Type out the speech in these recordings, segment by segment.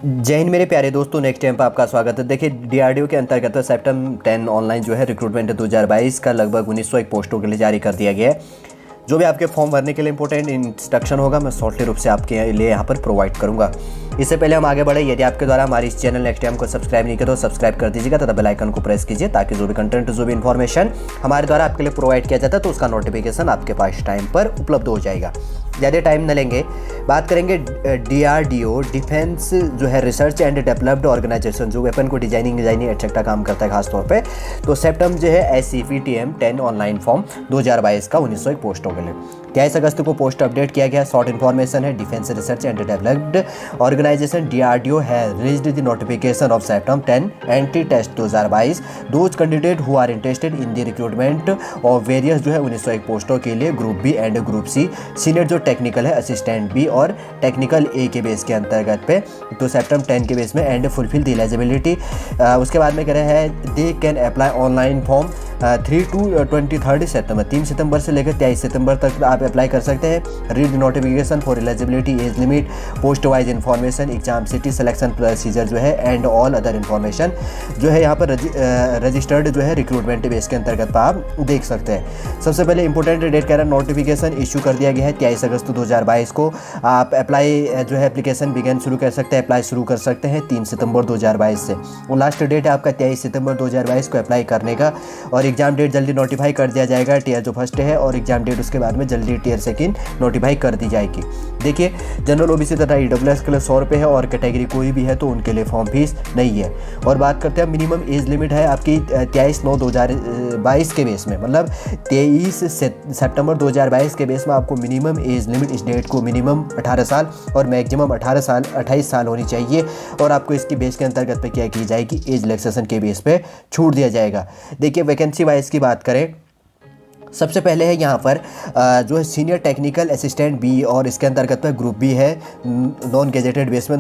जय हिंद मेरे प्यारे दोस्तों, नेक्स्ट टाइम पर आपका स्वागत है। देखिए, डीआरडीओ के अंतर्गत सेप्टेम्बर 10 ऑनलाइन जो है रिक्रूटमेंट 2022 का लगभग 1901 पोस्टों के लिए जारी कर दिया गया है। जो भी आपके फॉर्म भरने के लिए इंपॉर्टेंट इंस्ट्रक्शन होगा मैं शॉर्टली रूप से आपके लिए यहाँ पर प्रोवाइड करूँगा। इससे पहले हम आगे बढ़े, यदि आपके द्वारा हमारे इस चैनल नेक्स्ट टाइम को सब्सक्राइब नहीं किया तो सब्सक्राइब कर दीजिएगा तथा बेल आइकन को प्रेस कीजिए ताकि जो भी कंटेंट, जो भी इन्फॉर्मेशन हमारे द्वारा आपके लिए प्रोवाइड किया जाता है तो उसका नोटिफिकेशन आपके पास टाइम पर उपलब्ध हो जाएगा। ज़्यादा टाइम न लेंगे, बात करेंगे डीआरडीओ डिफेंस जो है रिसर्च एंड डेवलप्ड ऑर्गेनाइजेशन, जो वेपन को डिजाइनिंग एक्सेट्रा काम करता है खासतौर पे। तो सेप्टेम्बर जो है SCPTM 10 ऑनलाइन फॉर्म 2022 का 1901 पोस्टों के लिए 23 अगस्त को पोस्ट अपडेट किया गया। शॉर्ट इन्फॉर्मेशन है, defence research and developed organisation DRDO है released the notification of September 10 entry test 2022 those candidate who are interested in the recruitment of various जो है 1901 पोस्टों के लिए group B and group C senior जो technical है assistant B और technical A के बेस के अंतर्गत पे। तो सेप्टेम्बर 10 के बेस में एंड फुलफिल द एलिजिबिलिटी। उसके बाद में कह रहे हैं they can apply online form 3 to 23 सितंबर, 3 सितंबर से लेकर 23 सितंबर तक आप अप्लाई कर सकते हैं। Read notification for eligibility, age limit, post wise information, exam city, selection procedure जो है एंड ऑल अदर इन्फॉर्मेशन जो है यहाँ पर रजिस्टर्ड जो है रिक्रूटमेंट बेस के अंतर्गत आप देख सकते हैं। सबसे पहले इंपॉर्टेंट डेट कह रहा है नोटिफिकेशन इशू कर दिया गया है 23 अगस्त 2022 को। आप अप्लाई जो है एप्लीकेशन बिगेन शुरू कर सकते हैं, अप्लाई शुरू कर सकते हैं 3 सितंबर 2022 से। वो लास्ट डेट है आपका 23 सितंबर 2022 को अप्लाई करने का। और एग्जाम डेट जल्दी नोटिफाई कर दिया जाएगा, टियर जो फर्स्ट है, और एग्जाम डेट उसके बाद में जल्दी टियर सेकंड नोटिफाई कर दी जाएगी। देखिए, जनरल OBC तथा EWS के लिए 100 रुपये है और कैटेगरी कोई भी है तो उनके लिए फॉर्म फीस नहीं है। और बात करते हैं मिनिमम एज लिमिट है आपकी 23/9/2022 के बेस में, मतलब 23 सितंबर 2022 के बेस में आपको मिनिमम एज लिमिट इस डेट को मिनिमम 18 साल और मैक्सिमम 28 साल होनी चाहिए। और आपको इसकी बेस के अंतर्गत पे क्या की जाएगी, एज रिलैक्सेशन के बेस पे छूट दिया जाएगा। देखिए, वैकेंसी वाइज की बात करें, सबसे पहले है यहाँ पर जो है सीनियर टेक्निकल असिस्टेंट बी और इसके अंतर्गत में ग्रुप बी है नॉन गेजेटेड बेस में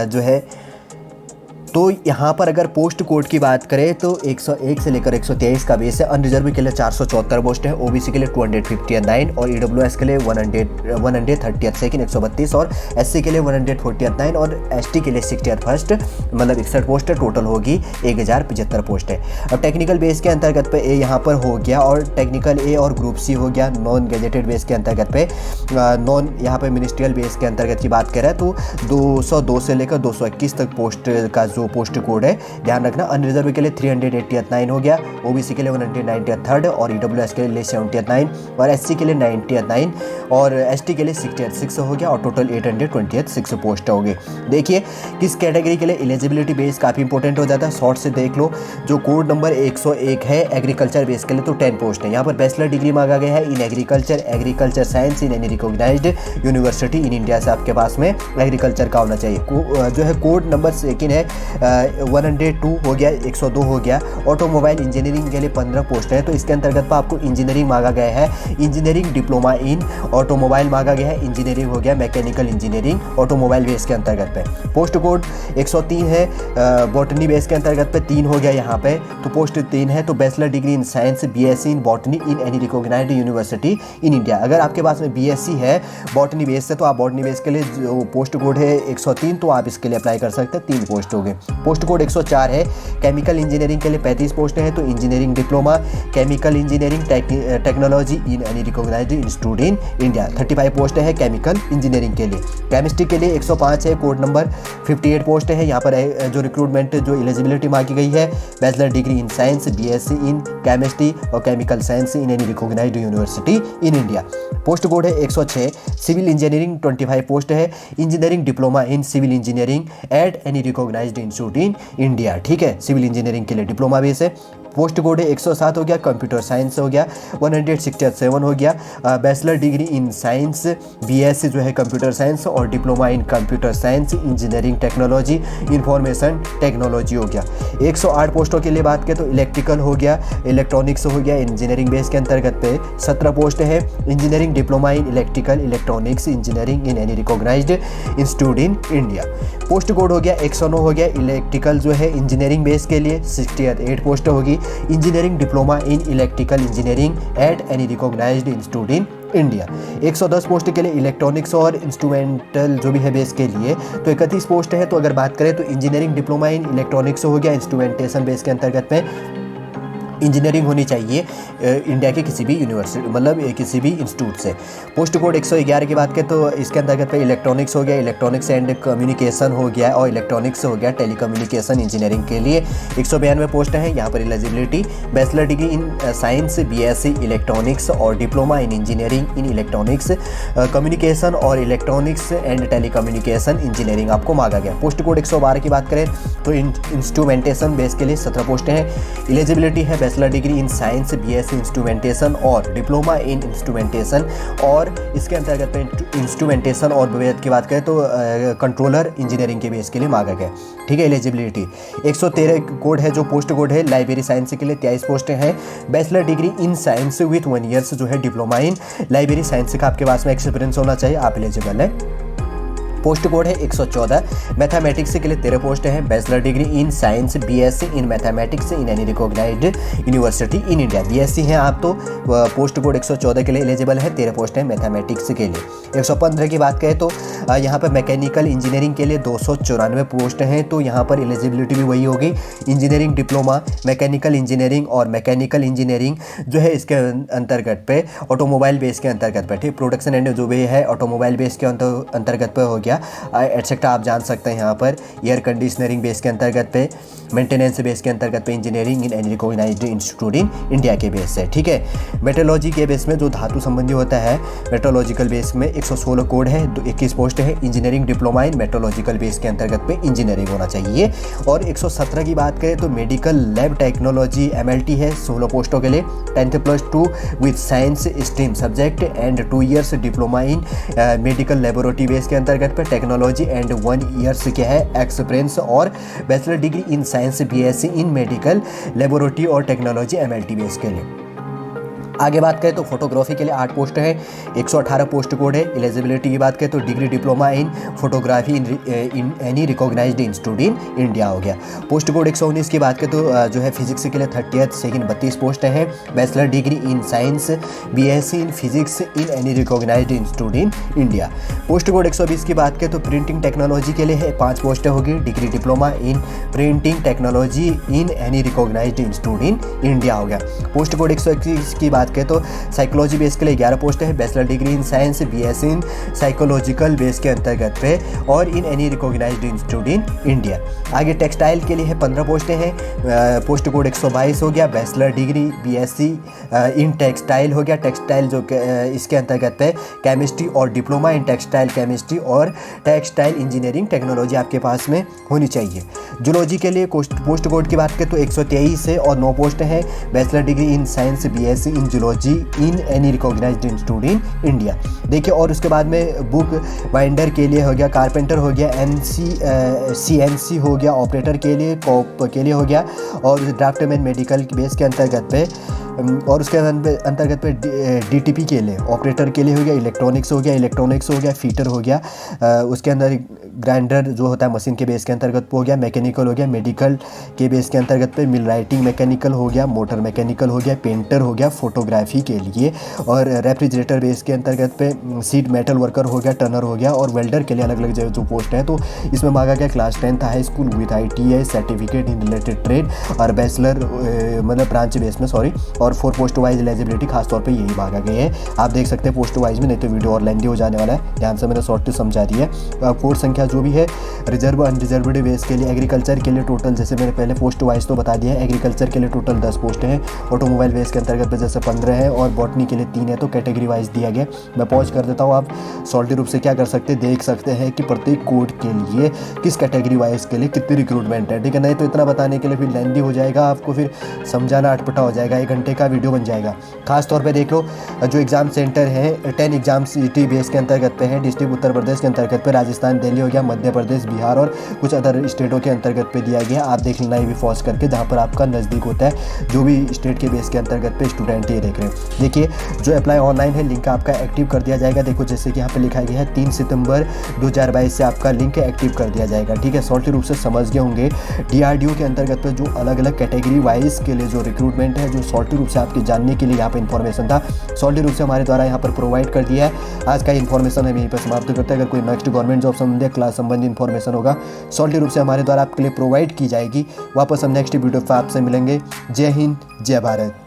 जो है। तो यहाँ पर अगर पोस्ट कोड की बात करें तो 101 से लेकर 123 का बेस है। अनरिजर्व के लिए 474 पोस्ट है, OBC के लिए 259 और EWS के लिए 130 132 और SC के लिए 149 और ST के लिए 61 मतलब 61 पोस्ट टोटल होगी 1075 पोस्ट है। अब टेक्निकल बेस के अंतर्गत पे ए यहाँ पर हो गया और टेक्निकल ए और ग्रुप सी हो गया। नॉन गेजेटेड बेस के अंतर्गत पे नॉन यहाँ पर मिनिस्ट्रियल बेस के अंतर्गत की बात करें तो 202 से लेकर 221 तक पोस्ट का जो पोस्ट कोड है ध्यान रखना। अनरिजर्व के लिए 389 हो गया, OBC के लिए 193 और EWS के लिए 79 और SC के लिए 99 और ST के लिए 66 हो गया और टोटल 826 पोस्ट हो गए। देखिए, किस कैटेगरी के लिए एलिजिबिलिटी बेस काफ़ी इंपॉर्टेंट हो जाता है, शॉर्ट से देख लो। जो कोड नंबर 101 है एग्रीकल्चर बेस के लिए तो 10 पोस्ट है। यहाँ पर बैचलर डिग्री मांगा गया है in agriculture science in any recognised university in India से आपके पास में एग्रीकल्चर का होना चाहिए। जो है कोड नंबर सेकेंड है 102 हो गया, 102 हो गया। ऑटोमोबाइल इंजीनियरिंग के लिए 15 पोस्ट है, तो इसके अंतर्गत पर आपको इंजीनियरिंग मांगा गया है। इंजीनियरिंग डिप्लोमा इन ऑटोमोबाइल मांगा गया है, इंजीनियरिंग हो गया मैकेनिकल इंजीनियरिंग ऑटोमोबाइल बेस के अंतर्गत पे। पोस्ट कोड 103 है, बॉटनी बेस के अंतर्गत पे 3 हो गया यहाँ पे, तो पोस्ट 3 है। तो bachelor degree in science BSc in botany in any recognised university in India. अगर आपके पास में BSc है बॉटनी बेस से तो आप बॉटनी बेस के लिए जो पोस्ट कोड है 103 तो आप इसके लिए अप्लाई कर सकते हैं, 3 पोस्ट हो गए। पोस्ट कोड 104 है, केमिकल इंजीनियरिंग के लिए 35 पोस्ट हैं, तो engineering diploma chemical engineering technology in any recognised institute in India 35 post है केमिकल इंजीनियरिंग के लिए। केमिस्ट्री के लिए 105 है, कोड नंबर 58 पोस्ट है। यहाँ पर जो रिक्रूटमेंट जो एलिजिबिलिटी मांगी गई है bachelor degree in science BSc in chemistry और chemical science in any recognised university in India. Post code है 106, सिविल इंजीनियरिंग 25 पोस्ट है, engineering diploma in civil engineering at any recognised institute in India. ठीक है, civil engineering के लिए diploma base है। Post code है 107 हो गया, कंप्यूटर साइंस हो गया 167 हो गया। Bachelor degree in science BSc जो है कंप्यूटर साइंस और डिप्लोमा इन computer science engineering technology information technology हो गया। 108 पोस्टों के लिए बात करें तो इलेक्ट्रिकल हो गया, इलेक्ट्रॉनिक्स हो गया, इंजीनियरिंग बेस के अंतर्गत पे 17 पोस्ट है। Engineering diploma in electrical electronics engineering in any recognised institute in India. Post code हो गया 109 हो गया, इलेक्ट्रिकल जो है इंजीनियरिंग बेस के लिए 68 पोस्ट होगी। Engineering diploma in electrical engineering at any recognised institute in India. 110 post के लिए इलेक्ट्रॉनिक्स और इंस्ट्रूमेंटल जो भी है बेस के लिए तो 31 पोस्ट है। तो अगर बात करें तो इंजीनियरिंग डिप्लोमा इन इलेक्ट्रॉनिक्स हो गया, इंस्ट्रूमेंटेशन बेस के अंतर्गत में इंजीनियरिंग होनी चाहिए इंडिया के किसी भी यूनिवर्सिटी मतलब किसी भी इंस्टीट्यूट से। पोस्ट कोड 111 की बात करें तो इसके अंतर्गत पे इलेक्ट्रॉनिक्स हो गया, इलेक्ट्रॉनिक्स एंड कम्युनिकेशन हो गया और इलेक्ट्रॉनिक्स हो गया टेलीकम्युनिकेशन इंजीनियरिंग के लिए 192 पोस्ट हैं। यहाँ पर eligibility bachelor degree in science BSc electronics और diploma in engineering in electronics communication और इलेक्ट्रॉनिक्स एंड टेलीकम्युनिकेशन इंजीनियरिंग आपको मांगा गया। पोस्ट कोड 112 की बात करें तो इंस्ट्रूमेंटेशन बेस के लिए 17 पोस्टें हैं। एलिजिबिलिटी है bachelor degree in science BSc instrumentation और डिप्लोमा इन इंस्ट्रूमेंटेशन और इसके अंतर्गत में इंस्ट्रूमेंटेशन और वेद की बात करें तो कंट्रोलर इंजीनियरिंग के बेस के लिए मांगा गया। ठीक है, एलिजिबिलिटी 113 कोड है जो पोस्ट कोड है लाइब्रेरी साइंस के लिए 23 पोस्टें हैं। Bachelor degree in science with 1 years जो है डिप्लोमा इन लाइब्रेरी साइंस का आपके पास में एक्सपीरियंस होना चाहिए, आप एलिजिबल है। पोस्ट कोड है 114। मैथमेटिक्स के लिए 13 पोस्ट हैं। Bachelor degree in science BSc in mathematics in any recognised university in India, BSc हैं आप तो पोस्ट कोड 114 के लिए एलिजिबल है। 13 पोस्ट हैं मैथमेटिक्स के लिए। 115 की बात करें तो यहाँ पर मैकेनिकल इंजीनियरिंग के लिए 294 पोस्ट हैं। तो यहाँ पर एलिजिबिलिटी भी वही होगी, इंजीनियरिंग डिप्लोमा मैकेनिकल इंजीनियरिंग और मैकेनिकल इंजीनियरिंग जो है इसके अंतर्गत पे ऑटोमोबाइल बेस के अंतर्गत पे, ठीक, प्रोडक्शन एंड जो भी है ऑटोमोबाइल बेस के अंतर्गत पे हो गया एटसेट्रा आप जान सकते हैं। यहाँ पर एयर कंडीशनरिंग बेस के अंतर्गत पे, मेंटेनेंस बेस के अंतर्गत पे engineering in any recognised institute in India के बेस से। ठीक है, मेट्रोलॉजी के बेस में जो धातु संबंधी होता है मेट्रोलॉजिकल बेस में 116 कोड है, 21 पोस्ट है। Engineering diploma in metrological base के अंतर्गत पे इंजीनियरिंग होना चाहिए। और 117 की बात करें तो मेडिकल लैब टेक्नोलॉजी MLT है 16 पोस्टों के लिए। 10+2 with science stream subject and 2 years diploma in medical laboratory base के अंतर्गत पे टेक्नोलॉजी एंड 1 ईयर्स क्या है एक्सपीरियंस और bachelor degree in science BSc in medical laboratory और टेक्नोलॉजी MLT बेस के लिए। आगे बात करें तो फोटोग्राफी के लिए 8 पोस्ट है, 118 पोस्ट कोड है। एलिजिबिलिटी की बात करें तो degree diploma in photography in any recognised institute in India हो गया। पोस्ट कोड 119 की बात करें तो जो है फिजिक्स के लिए 30th सेकंड 32 पोस्ट हैं। Bachelor degree in science BSc in physics in any recognised institute in India. Post code 120 की बात करें तो प्रिंटिंग टेक्नोलॉजी के लिए है 5 पोस्टें होगी। Degree diploma in printing technology in any recognised institute in India हो गया। पोस्ट कोड 121 की बात करें तो साइकोलॉजी बेस के लिए 11 पोस्ट है। Bachelor degree in science BSc in psychological base के अंतर्गत पे और in any recognised institute in India. आगे टेक्सटाइल के लिए है 15 पोस्टें हैं। पोस्ट कोड 122 हो गया। Bachelor degree BSc in textile हो गया। टेक्सटाइल जो इसके अंतर्गत पे केमिस्ट्री और डिप्लोमा इन टेक्सटाइल केमिस्ट्री और टेक्सटाइल इंजीनियरिंग टेक्नोलॉजी आपके पास में होनी चाहिए। जूलॉजी के लिए पोस्ट कोड की बात करें तो 123 है और 9 पोस्ट हैं। Bachelor degree in science BSc in zoology in any recognised institute in India. देखिए, और उसके बाद में बुक बाइंडर के लिए हो गया, कारपेंटर हो गया, CNC हो गया, ऑपरेटर के लिए, कॉप के लिए हो गया और ड्राफ्टमैन मेडिकल बेस के अंतर्गत पे और उसके अंतर्गत पे DTP के लिए ऑपरेटर के लिए हो गया, इलेक्ट्रॉनिक्स हो गया, फीटर हो गया, उसके अंदर ग्राइंडर जो होता है मशीन के बेस के अंतर्गत हो गया, मैकेनिकल हो गया, मेडिकल के बेस के अंतर्गत पे मिल राइटिंग मैकेनिकल हो गया, मोटर मैकेनिकल हो गया, पेंटर हो गया फोटोग्राफी के लिए और रेफ्रिजरेटर बेस के अंतर्गत पे सीट मेटल वर्कर हो गया, टनर हो गया और वेल्डर के लिए अलग अलग जो पोस्ट है। तो इसमें मांगा गया class 10th high school with ITI certificate in related trade और बैचलर मतलब ब्रांच बेस में और 4 पोस्ट वाइज एलिजिबिलिटी खासतौर पे यही मांगा गया है। आप देख सकते हैं पोस्ट वाइज में, नहीं तो वीडियो और लेंथी हो जाने वाला है। ध्यान से मैंने शॉर्ट समझा दी है। पोस्ट संख्या जो भी है रिजर्व अनरिजर्वड बेस के लिए एग्रीकल्चर के लिए टोटल, जैसे मैंने पहले पोस्ट वाइज तो बता दिया है, एग्रीकल्चर के लिए टोटल 10 पोस्ट हैं। ऑटोमोबाइल बेस के अंतर्गत पे जैसे 15 है और बॉटनी के लिए 3 है। तो कैटेगरी वाइज दिया गया। मैं पॉज कर देता हूँ, आप सॉल्टी रूप से क्या कर सकते हैं, देख सकते हैं कि प्रत्येक कोड के लिए किस कैटेगरी वाइज के लिए कितनी रिक्रूटमेंट है। ठीक है, नहीं तो इतना बताने के लिए फिर लेंथी हो जाएगा, आपको फिर समझाना अटपटा हो जाएगा, 1 घंटे का वीडियो बन जाएगा। खास तौर पे देख लो जो एग्ज़ाम सेंटर है 10 एग्जाम सिटी बेस के अंतर्गत पे है। डिस्ट्रिक्ट उत्तर प्रदेश के अंतर्गत पे राजस्थान, दिल्ली हो गया, मध्य प्रदेश, बिहार और कुछ अदर स्टेटों के अंतर्गत पे दिया गया। आप देख लेना ये भी फॉर्स करके जहाँ पर आपका नज़दीक होता है, जो भी स्टेट के बेस के अंतर्गत पे स्टूडेंट ये देख रहे हैं। देखिए, जो अप्लाई ऑनलाइन है लिंक आपका एक्टिव कर दिया जाएगा। देखो जैसे कि यहाँ पे लिखा गया है 3 सितंबर 2022 से आपका लिंक एक्टिव कर दिया जाएगा। ठीक है, सॉल्टी रूप से समझ गए होंगे DRDO के अंतर्गत पे जो अलग अलग कैटेगरी वाइज के लिए जो रिक्रूटमेंट है, जो सॉल्टी रूप रूप से आपके जानने के लिए यहाँ पर इन्फॉर्मेशन था, सॉलिड रूप से हमारे द्वारा यहाँ पर प्रोवाइड कर दिया है। आज का इन्फॉर्मेशन हम यहीं पर समाप्त करते हैं। अगर कोई नेक्स्ट गवर्नमेंट जॉब संबंधी क्लास संबंधी इन्फॉर्मेशन होगा सॉलिड रूप से हमारे द्वारा आपके लिए प्रोवाइड की जाएगी। वापस हम नेक्स्ट वीडियो पर आपसे मिलेंगे। जय हिंद, जय भारत।